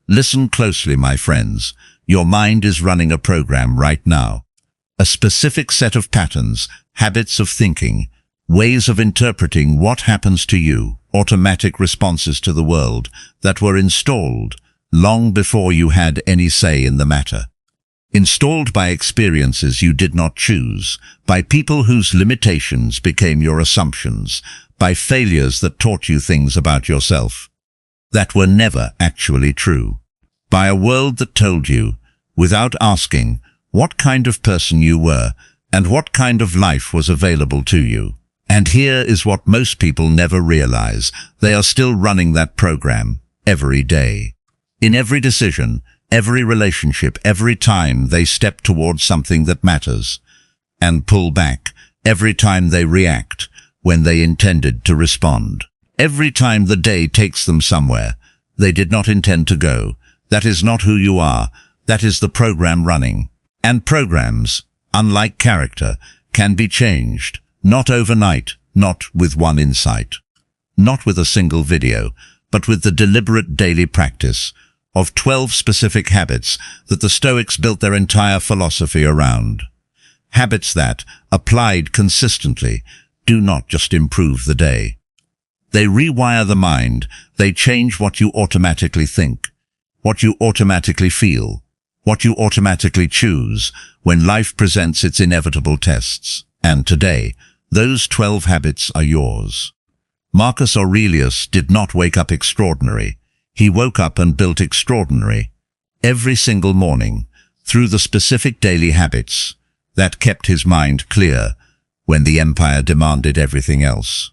Listen closely, my friends. Your mind is running a program right now. A specific set of patterns, habits of thinking, ways of interpreting what happens to you, automatic responses to the world that were installed long before you had any say in the matter. Installed by experiences you did not choose, by people whose limitations became your assumptions, by failures that taught you things about yourself that were never actually true, by a world that told you, without asking, what kind of person you were and what kind of life was available to you. And here is what most people never realize. They are still running that program every day. In every decision, every relationship, every time they step towards something that matters, and pull back every time they react when they intended to respond. Every time the day takes them somewhere they did not intend to go. That is not who you are. That is the program running. And programs, unlike character, can be changed, not overnight, not with one insight, not with a single video, but with the deliberate daily practice of 12 specific habits that the Stoics built their entire philosophy around. Habits that, applied consistently, do not just improve the day. They rewire the mind. They change what you automatically think, what you automatically feel, what you automatically choose when life presents its inevitable tests. And today, those 12 habits are yours. Marcus Aurelius did not wake up extraordinary. He woke up and built extraordinary every single morning through the specific daily habits that kept his mind clear when the empire demanded everything else.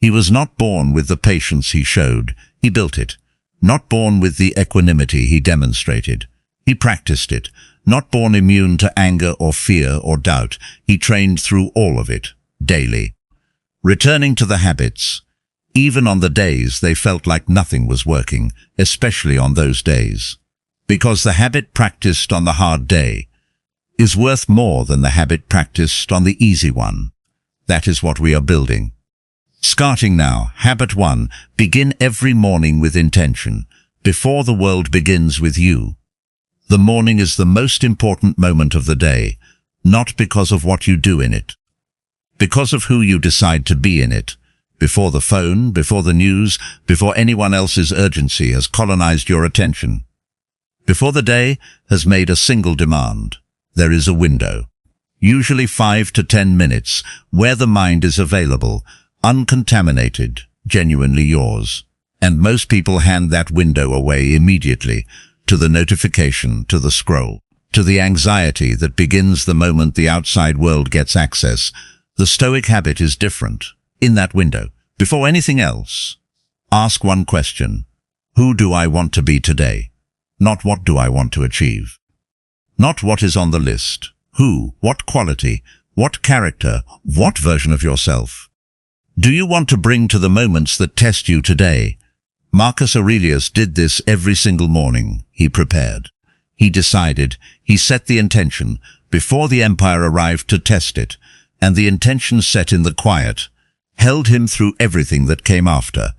He was not born with the patience he showed. He built it. Not born with the equanimity he demonstrated. He practiced it. Not born immune to anger or fear or doubt. He trained through all of it, daily. Returning to the habits, even on the days they felt like nothing was working, especially on those days. Because the habit practiced on the hard day is worth more than the habit practiced on the easy one. That is what we are building. Starting now, habit 1, begin every morning with intention, before the world begins with you. The morning is the most important moment of the day, not because of what you do in it, because of who you decide to be in it. Before the phone, before the news, before anyone else's urgency has colonized your attention. Before the day has made a single demand, there is a window, usually 5 to 10 minutes, where the mind is available, uncontaminated, genuinely yours. And most people hand that window away immediately, to the notification, to the scroll, to the anxiety that begins the moment the outside world gets access. The Stoic habit is different. In that window, before anything else, ask one question. Who do I want to be today? Not what do I want to achieve. Not what is on the list. Who, what quality, what character, what version of yourself do you want to bring to the moments that test you today? Marcus Aurelius did this every single morning. He prepared. He decided. He set the intention before the empire arrived to test it, and the intention set in the quiet held him through everything that came after.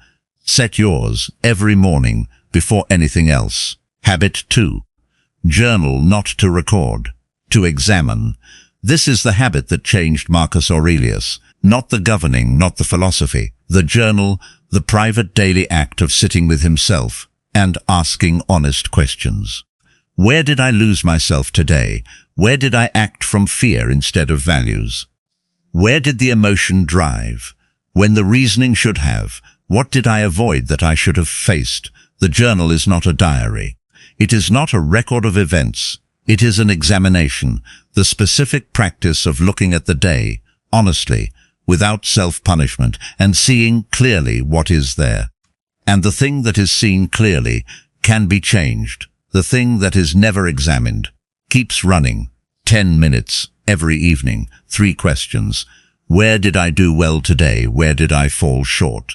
Set yours every morning before anything else. Habit 2. Journal, not to record, to examine. This is the habit that changed Marcus Aurelius. Not the governing, not the philosophy. The journal, the private daily act of sitting with himself and asking honest questions. Where did I lose myself today? Where did I act from fear instead of values? Where did the emotion drive when the reasoning should have? What did I avoid that I should have faced? The journal is not a diary. It is not a record of events. It is an examination, the specific practice of looking at the day, honestly, without self-punishment, and seeing clearly what is there. And the thing that is seen clearly can be changed. The thing that is never examined keeps running. 10 minutes every evening, 3 questions. Where did I do well today? Where did I fall short?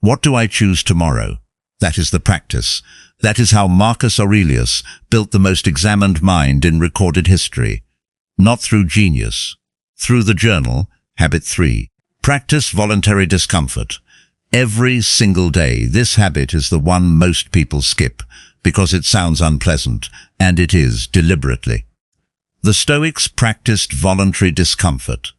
What do I choose tomorrow? That is the practice. That is how Marcus Aurelius built the most examined mind in recorded history. Not through genius, through the journal. Habit 3. Practice voluntary discomfort. Every single day, this habit is the one most people skip, because it sounds unpleasant, and it is deliberately. The Stoics practiced voluntary discomfort,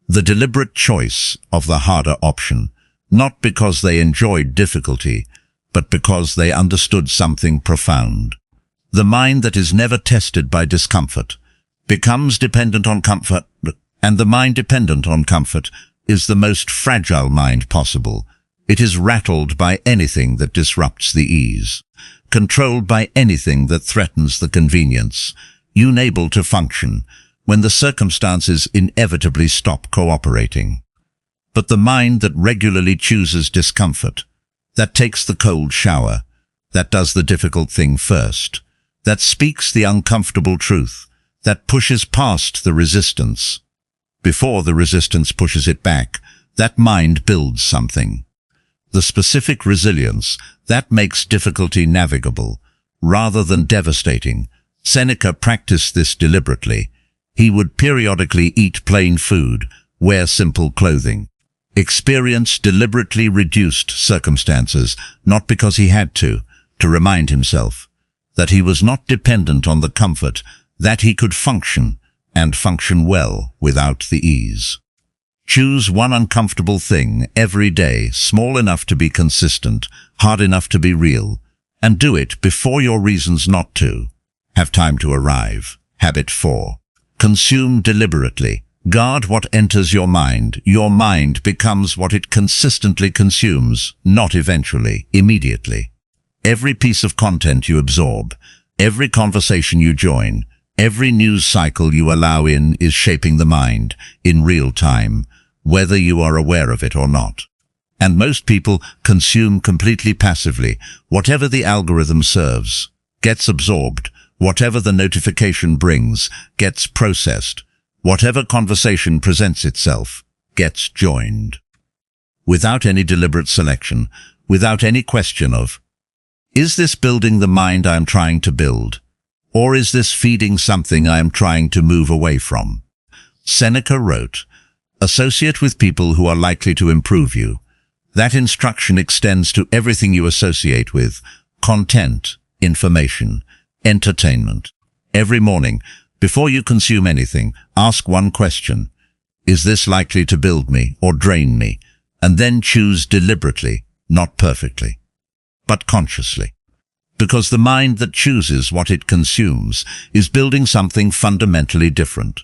the deliberate choice of the harder option, not because they enjoyed difficulty, but because they understood something profound. The mind that is never tested by discomfort becomes dependent on comfort, and the mind dependent on comfort is the most fragile mind possible. It is rattled by anything that disrupts the ease, controlled by anything that threatens the convenience, unable to function when the circumstances inevitably stop cooperating. But the mind that regularly chooses discomfort, that takes the cold shower, that does the difficult thing first, that speaks the uncomfortable truth, that pushes past the resistance, before the resistance pushes it back, that mind builds something. The specific resilience that makes difficulty navigable, rather than devastating. Seneca practiced this deliberately. He would periodically eat plain food, wear simple clothing, experience deliberately reduced circumstances, not because he had to remind himself that he was not dependent on the comfort, that he could function, and function well without the ease. Choose one uncomfortable thing every day, small enough to be consistent, hard enough to be real, and do it before your reasons not to have time to arrive. Habit 4. Consume deliberately. Guard what enters your mind. Your mind becomes what it consistently consumes, not eventually, immediately. Every piece of content you absorb, every conversation you join, every news cycle you allow in is shaping the mind in real time, whether you are aware of it or not. And most people consume completely passively. Whatever the algorithm serves gets absorbed. Whatever the notification brings gets processed. Whatever conversation presents itself gets joined. Without any deliberate selection, without any question of, is this building the mind I am trying to build? Or is this feeding something I am trying to move away from? Seneca wrote, associate with people who are likely to improve you. That instruction extends to everything you associate with: content, information, entertainment. Every morning, before you consume anything, ask one question: is this likely to build me or drain me? And then choose deliberately, not perfectly, but consciously. Because the mind that chooses what it consumes is building something fundamentally different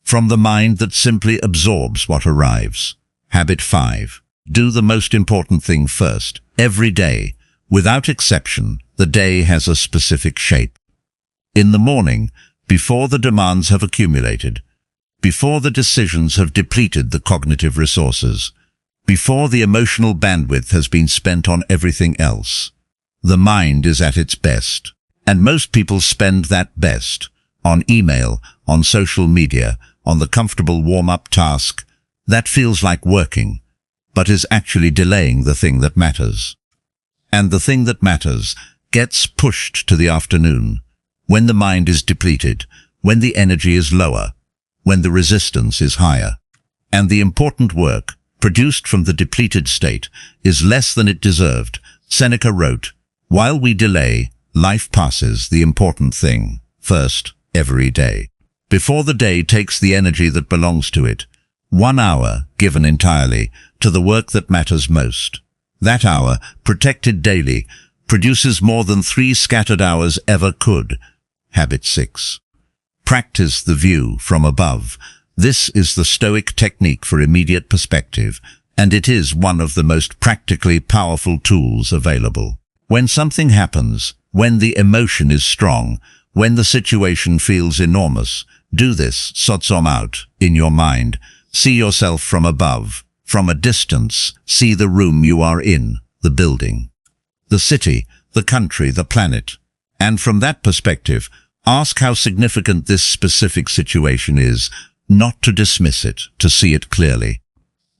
from the mind that simply absorbs what arrives. Habit 5. Do the most important thing first. Every day, without exception, the day has a specific shape. In the morning, before the demands have accumulated, before the decisions have depleted the cognitive resources, before the emotional bandwidth has been spent on everything else, the mind is at its best. And most people spend that best on email, on social media, on the comfortable warm-up task that feels like working, but is actually delaying the thing that matters. And the thing that matters gets pushed to the afternoon, when the mind is depleted, when the energy is lower, when the resistance is higher. And the important work, produced from the depleted state, is less than it deserved. Seneca wrote, while we delay, life passes the important thing first every day. Before the day takes the energy that belongs to it, 1 hour given entirely to the work that matters most. That hour, protected daily, produces more than 3 scattered hours ever could. Habit 6. Practice the view from above. This is the Stoic technique for immediate perspective, and it is one of the most practically powerful tools available. When something happens, when the emotion is strong, when the situation feels enormous, do this, zoom out, in your mind. See yourself from above, from a distance. See the room you are in, the building, the city, the country, the planet. And from that perspective, ask how significant this specific situation is, not to dismiss it, to see it clearly.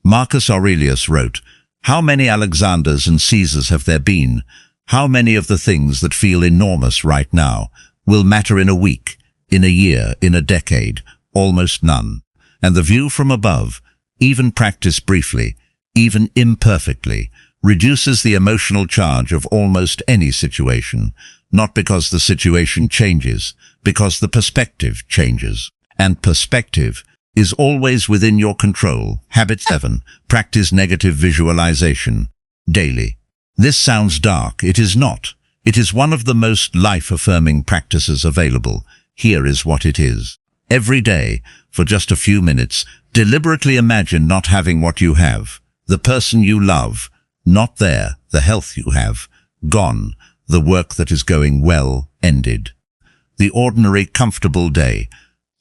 Marcus Aurelius wrote, how many Alexanders and Caesars have there been? How many of the things that feel enormous right now will matter in a week, in a year, in a decade? Almost none. And the view from above, even practiced briefly, even imperfectly, reduces the emotional charge of almost any situation. not because the situation changes, because the perspective changes. And perspective is always within your control. Habit 7. Practice negative visualization daily. This sounds dark. It is not. It is one of the most life-affirming practices available. Here is what it is. Every day, for just a few minutes, deliberately imagine not having what you have, the person you love, not there, the health you have, gone, the work that is going well, ended. The ordinary, comfortable day.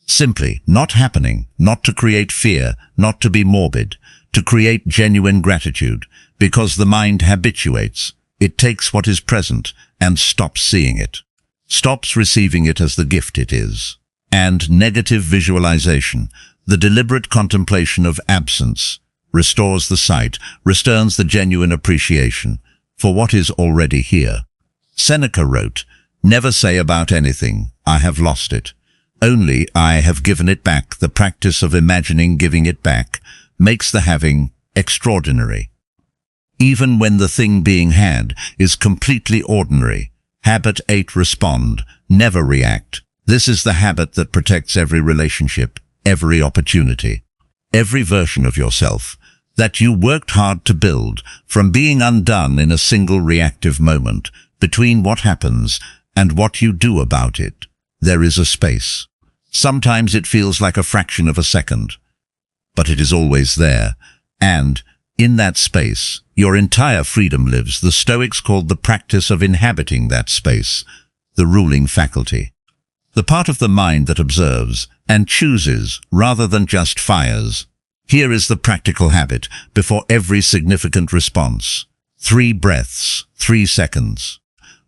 Simply not happening, not to create fear, not to be morbid, to create genuine gratitude, because the mind habituates. It takes what is present and stops seeing it, stops receiving it as the gift it is. And negative visualization, the deliberate contemplation of absence, restores the sight, returns the genuine appreciation for what is already here. Seneca wrote, "Never say about anything, 'I have lost it.' Only, 'I have given it back.' The practice of imagining giving it back makes the having extraordinary, even when the thing being had is completely ordinary. Habit 8. Respond, never react. This is the habit that protects every relationship, every opportunity, every version of yourself that you worked hard to build, from being undone in a single reactive moment. Between what happens and what you do about it, there is a space. Sometimes it feels like a fraction of a second, but it is always there, and in that space, your entire freedom lives. The Stoics called the practice of inhabiting that space the ruling faculty, the part of the mind that observes and chooses rather than just fires. Here is the practical habit before every significant response. 3 breaths, 3 seconds.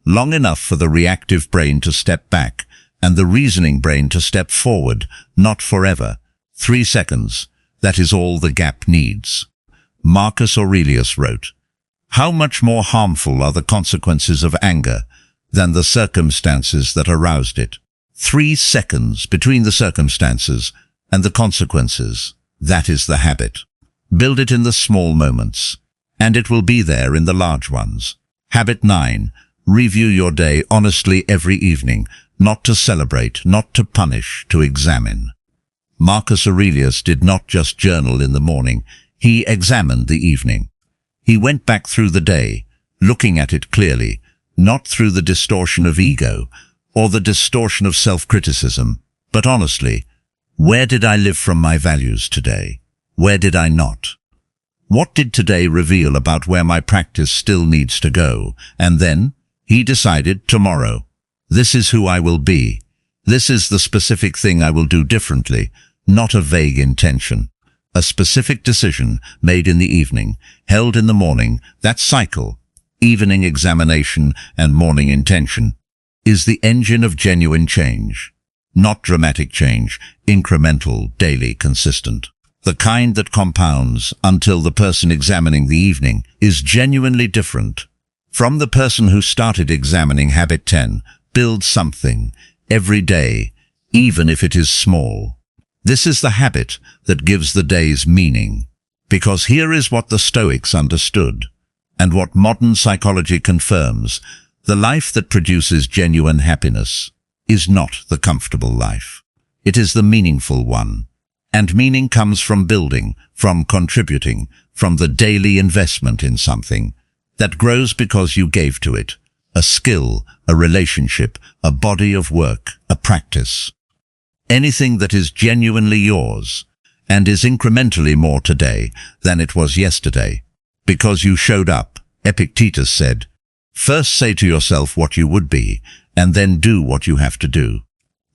Long enough for the reactive brain to step back and the reasoning brain to step forward, not forever. 3 seconds, that is all the gap needs. Marcus Aurelius wrote, "How much more harmful are the consequences of anger than the circumstances that aroused it?" 3 seconds between the circumstances and the consequences. That is the habit. Build it in the small moments, and it will be there in the large ones. Habit 9. Review your day honestly every evening, not to celebrate, not to punish, to examine. Marcus Aurelius did not just journal in the morning, he examined the evening. He went back through the day, looking at it clearly, not through the distortion of ego or the distortion of self-criticism, but honestly, where did I live from my values today? Where did I not? What did today reveal about where my practice still needs to go? And then he decided, tomorrow, this is who I will be. This is the specific thing I will do differently, not a vague intention. A specific decision made in the evening, held in the morning. That cycle, evening examination and morning intention, is the engine of genuine change. Not dramatic change, incremental, daily, consistent. The kind that compounds until the person examining the evening is genuinely different from the person who started examining. Habit 10. Build something every day, even if it is small. This is the habit that gives the days meaning, because here is what the Stoics understood, and what modern psychology confirms. The life that produces genuine happiness is not the comfortable life. It is the meaningful one. And meaning comes from building, from contributing, from the daily investment in something that grows because you gave to it. A skill, a relationship, a body of work, a practice. Anything that is genuinely yours and is incrementally more today than it was yesterday, because you showed up. Epictetus said, "First say to yourself what you would be, and then do what you have to do."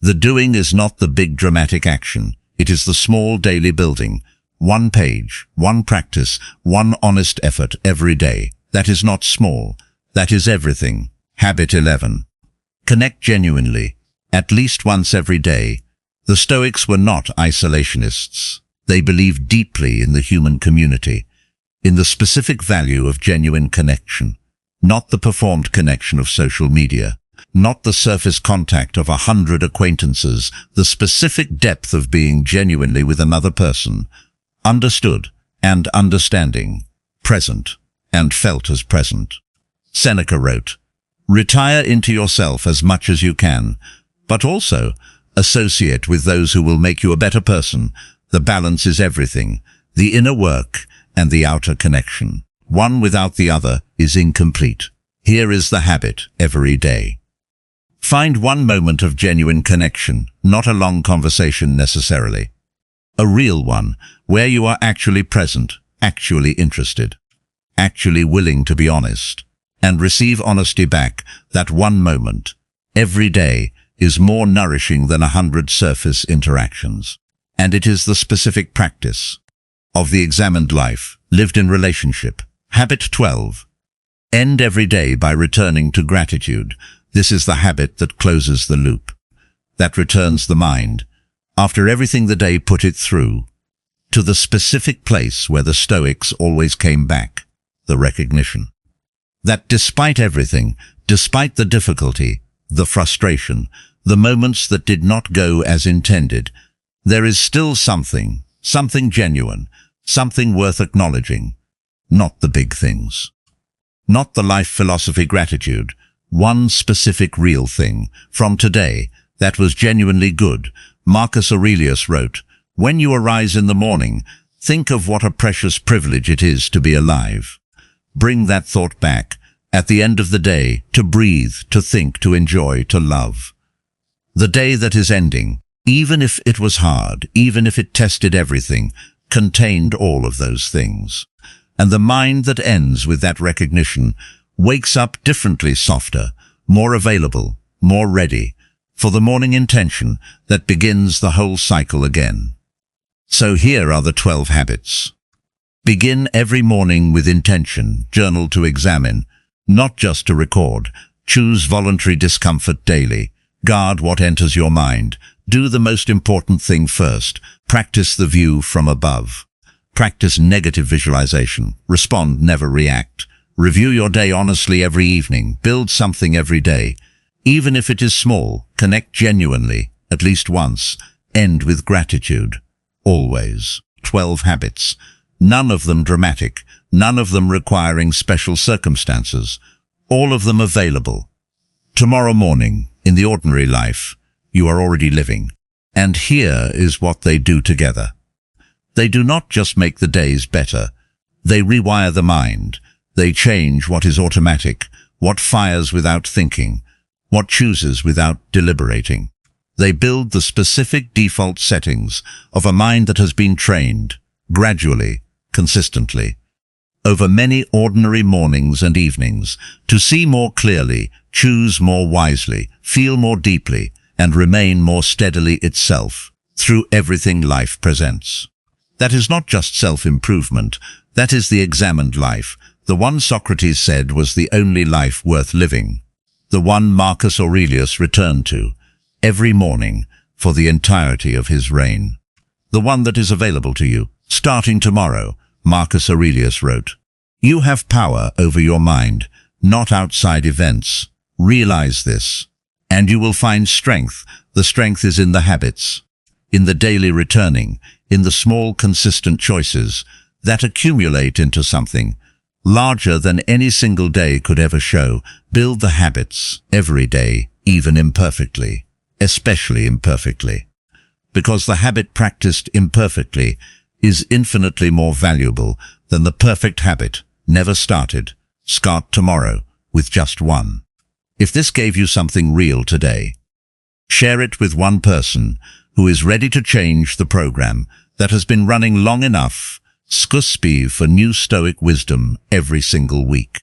The doing is not the big dramatic action. It is the small daily building. 1 page, 1 practice, 1 honest effort every day. That is not small. That is everything. Habit 11. Connect genuinely, at least once every day. The Stoics were not isolationists. They believed deeply in the human community, in the specific value of genuine connection, not the performed connection of social media, not the surface contact of 100 acquaintances, the specific depth of being genuinely with another person, understood and understanding, present and felt as present. Seneca wrote, Retire into yourself as much as you can, but also associate with those who will make you a better person. The balance is everything, the inner work and the outer connection. One without the other is incomplete. Here is the habit every day. Find one moment of genuine connection, not a long conversation necessarily. A real one, where you are actually present, actually interested, actually willing to be honest, and receive honesty back. That one moment, every day, is more nourishing than 100 surface interactions. And it is the specific practice of the examined life, lived in relationship. Habit 12. End every day by returning to gratitude. This is the habit that closes the loop, that returns the mind, after everything the day put it through, to the specific place where the Stoics always came back, the recognition. That despite everything, despite the difficulty, the frustration, the moments that did not go as intended, there is still something genuine, something worth acknowledging. Not the big things. Not the life philosophy gratitude. One specific real thing, from today, that was genuinely good. Marcus Aurelius wrote, "When you arise in the morning, think of what a precious privilege it is to be alive." Bring that thought back, at the end of the day, to breathe, to think, to enjoy, to love. The day that is ending, even if it was hard, even if it tested everything, contained all of those things. And the mind that ends with that recognition wakes up differently, softer, more available, more ready, for the morning intention that begins the whole cycle again. So here are the 12 habits. Begin every morning with intention, journal to examine, not just to record. Choose voluntary discomfort daily. Guard what enters your mind. Do the most important thing first. Practice the view from above. Practice negative visualization. Respond, never react. Review your day honestly every evening. Build something every day. Even if it is small, connect genuinely, at least once. End with gratitude. Always. 12 habits. None of them dramatic. None of them requiring special circumstances. All of them available. Tomorrow morning, in the ordinary life, you are already living. And here is what they do together. They do not just make the days better. They rewire the mind. They change what is automatic, what fires without thinking, what chooses without deliberating. They build the specific default settings of a mind that has been trained, gradually, consistently, over many ordinary mornings and evenings, to see more clearly, choose more wisely, feel more deeply, and remain more steadily itself through everything life presents. That is not just self-improvement, that is the examined life, the one Socrates said was the only life worth living, the one Marcus Aurelius returned to every morning for the entirety of his reign, the one that is available to you, starting tomorrow. Marcus Aurelius wrote, "You have power over your mind, not outside events. Realize this, and you will find strength. The strength is in the habits, in the daily returning, in the small consistent choices that accumulate into something larger than any single day could ever show. Build the habits every day, even imperfectly, especially imperfectly, because the habit practiced imperfectly is infinitely more valuable than the perfect habit never started. Start tomorrow with just one. If this gave you something real today, share it with one person who is ready to change the program that has been running long enough. Skuspi for new Stoic wisdom every single week.